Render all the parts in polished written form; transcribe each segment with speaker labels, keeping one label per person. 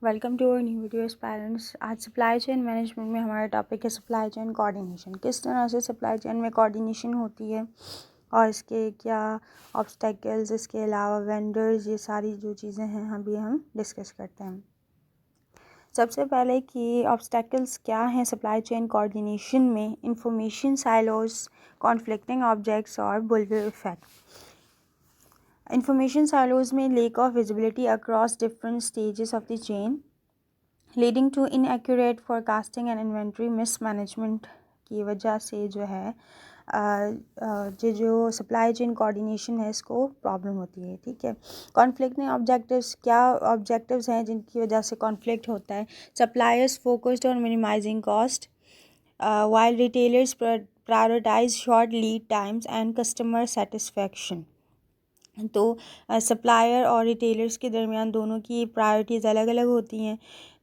Speaker 1: Welcome to our new videos parents. आज supply chain management में हमारा टॉपिक है सप्लाई चेन कोऑर्डिनेशन। किस तरह से सप्लाई चेन में कोऑर्डिनेशन होती है और इसके क्या ऑब्स्टेकल्स, इसके अलावा वेंडर्स, ये सारी जो चीज़ें हैं अभी हम डिस्कस करते हैं। सबसे पहले कि ऑब्स्टेकल्स क्या हैं सप्लाई चेन कोऑर्डिनेशन में। इंफॉर्मेशन साइलोस, कॉन्फ्लिक्टिंग ऑब्जेक्ट्स और बुलविल इफेक्ट। Information silos में lack of visibility across different stages of the chain, leading to inaccurate forecasting and inventory mismanagement की वजह से जो है जो सप्लाई चेन कोऑर्डिनेशन है इसको प्रॉब्लम होती है। ठीक है, कॉन्फ्लिक्टिंग ऑब्जेक्टिव्स, क्या ऑब्जेक्टिव्स हैं जिनकी वजह से कॉन्फ्लिक्ट होता है। Suppliers focused on minimising cost while retailers prioritize short lead times and customer satisfaction। तो सप्लायर और रिटेलर्स के दरमियान दोनों की प्रायोरिटीज़ अलग अलग होती हैं।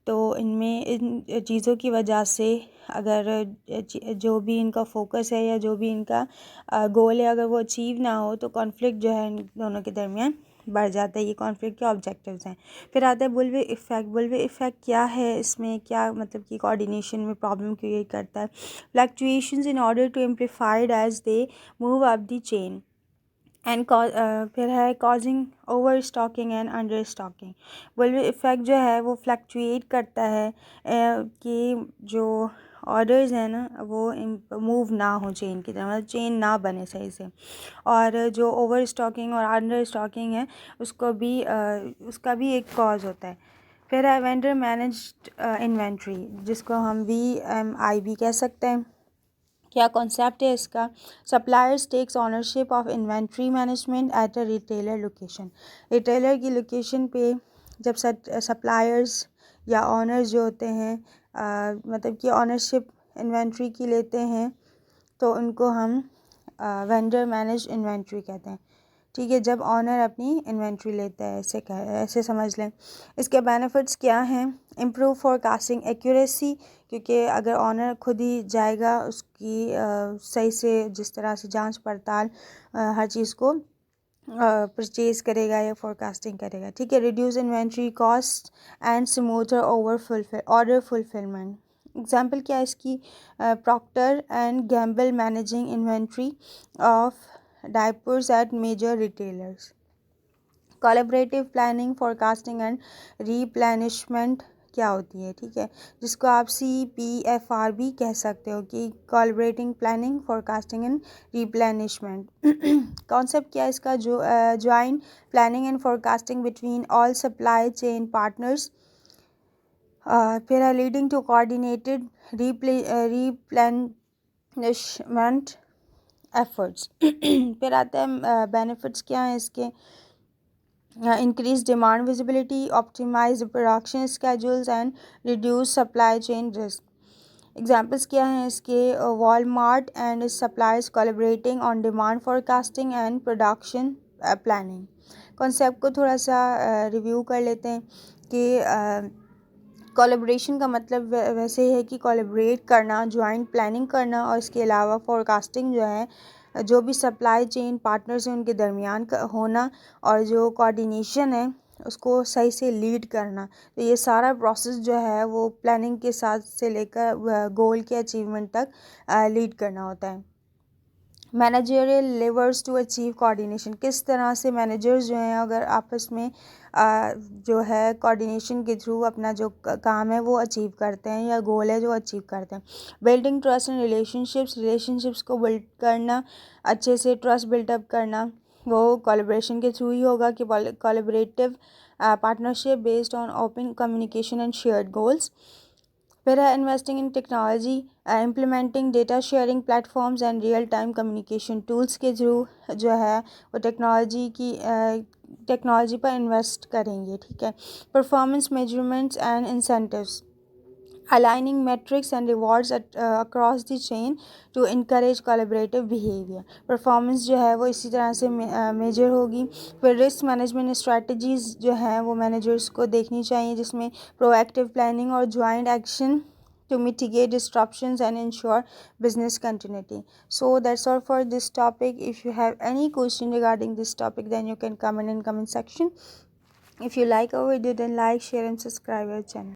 Speaker 1: तो इनमें इन चीज़ों की वजह से अगर जो भी इनका फोकस है या जो भी इनका गोल है अगर वो अचीव ना हो तो कॉन्फ्लिक्ट जो है इन दोनों के दरमियान बढ़ जाता है। ये कॉन्फ्लिक्ट के ऑब्जेक्टिव्स हैं। फिर आता है बुलवे इफ़ेक्ट। बुलवे इफ़ेक्ट क्या है, इसमें क्या मतलब कि कोऑर्डिनेशन में प्रॉब्लम क्रिएट करता है। Fluctuations in order to amplified as they move up the chain and फिर है causing over stocking and under stocking. Bullwhip effect जो है वो फ्लक्चुएट करता है कि जो ऑर्डर्स हैं ना वो मूव ना हो चेन की तरह, मतलब चेन ना बने सही से। और जो ओवर स्टॉकिंग और अंडर स्टॉकिंग है उसका भी एक कॉज होता है। फिर है वेंडर मैनेज्ड इन्वेंट्री, जिसको हम VMI कह सकते हैं। क्या कॉन्सेप्ट है इसका। Suppliers takes ownership of inventory management at a retailer location. Retailer की लोकेशन पे जब सप्लायर्स या ऑनर्स जो होते हैं मतलब कि ऑनरशिप इन्वेंट्री की लेते हैं तो उनको हम वेंडर मैनेज इन्वेंट्री कहते हैं। ठीक है, जब ऑनर अपनी इन्वेंट्री लेता है ऐसे समझ लें। इसके बेनिफिट्स क्या हैं। इम्प्रूव फोरकास्टिंग एक्यूरेसी, क्योंकि अगर ऑनर खुद ही जाएगा उसकी सही से जिस तरह से जांच पड़ताल हर चीज़ को परचेज़ करेगा या फोरकास्टिंग करेगा। ठीक है, reduce inventory cost and smoother order fulfilment. Example क्या है इसकी। Procter and Gamble managing inventory of diapers at major retailers। Collaborative planning, forecasting and replenishment क्या होती है। ठीक है, जिसको आप CPFR भी कह सकते हो कि collaborating planning, forecasting and replenishment. Concept क्या है इसका। Joint planning and forecasting between all supply chain partners. फिर है leading to coordinated replenishment efforts. फिर आता है बेनिफिट्स क्या हैं इसके। Increase demand visibility, optimise production schedules and reduce supply chain risk. Examples क्या हैं इसके। Walmart and suppliers collaborating on demand forecasting and production planning. Concept को थोड़ा सा रिव्यू कर लेते हैं कि कोलैबोरेशन का मतलब वैसे है कि कोलैबोरेट करना, जॉइंट प्लानिंग करना, और इसके अलावा फोरकास्टिंग जो है जो भी सप्लाई चेन पार्टनर्स हैं उनके दरमियान का होना, और जो कोऑर्डिनेशन है उसको सही से लीड करना। तो ये सारा प्रोसेस जो है वो प्लानिंग के साथ से लेकर गोल के अचीवमेंट तक लीड करना होता है। Managerial levers to achieve coordination. किस तरह से मैनेजर्स जो हैं अगर आपस में जो है कोऑर्डिनेशन के थ्रू अपना जो काम है वो अचीव करते हैं या गोल है जो अचीव करते हैं। बिल्डिंग ट्रस्ट एंड रिलेशनशिप्स को बिल्ड करना, अच्छे से ट्रस्ट बिल्डअप करना वो कोलैबोरेशन के थ्रू ही होगा कि collaborative partnership based on open communication and shared goals. फिर है investing in technology, implementing data sharing platforms and real time communication tools के थ्रू जो है वो टेक्नोलॉजी पर इन्वेस्ट करेंगे। ठीक है, performance measurements and incentives, aligning metrics and rewards across the chain to encourage collaborative behavior। Performance जो है वो इसी तरह से मेजर होगी। फिर रिस्क मैनेजमेंट स्ट्रेटजीज़ जो हैं वो मैनेजर्स को देखनी चाहिए, जिसमें प्रोएक्टिव प्लानिंग और joint action to mitigate disruptions and ensure business continuity. So that's all for this topic. If you have any question regarding this topic, then you can comment in comment section. If you like our video, then like, share and subscribe our channel.